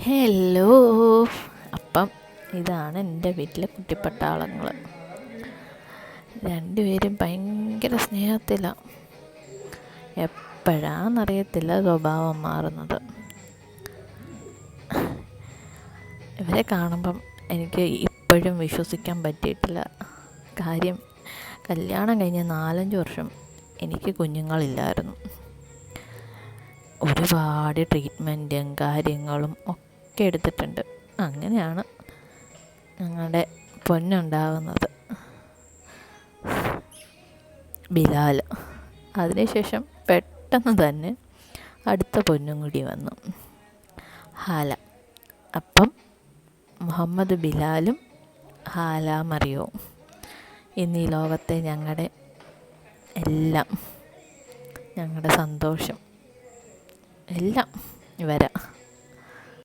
Hello. അപ്പം ഇതാണ് എൻ്റെ വീട്ടിലെ കുട്ടിപ്പട്ടാളങ്ങൾ. രണ്ടുപേരും ഭയങ്കര സ്നേഹത്തിലാണ്. എപ്പോഴാണെന്നറിയത്തില്ല സ്വഭാവം മാറുന്നത്. ഇവരെ കാണുമ്പം എനിക്ക് ഇപ്പോഴും വിശ്വസിക്കാൻ പറ്റിയിട്ടില്ല. കാര്യം, കല്യാണം കഴിഞ്ഞ് 4-5 വർഷം എനിക്ക് കുഞ്ഞുങ്ങളില്ലായിരുന്നു. ഒരുപാട് ട്രീറ്റ്മെൻറ്റും കാര്യങ്ങളും ഒക്കെ എടുത്തിട്ടുണ്ട്. അങ്ങനെയാണ് ഞങ്ങളുടെ പൊന്നുണ്ടാകുന്നത്, ബിലാൽ. അതിനുശേഷം പെട്ടെന്ന് തന്നെ അടുത്ത പൊന്നും കൂടി വന്നു, ഹാല. അപ്പം മുഹമ്മദ് ബിലാലും ഹാല മറിയവും ഇന്ന് ഈ ലോകത്തെ ഞങ്ങളുടെ എല്ലാം, ഞങ്ങളുടെ സന്തോഷം എല്ലാം ഇവരാ.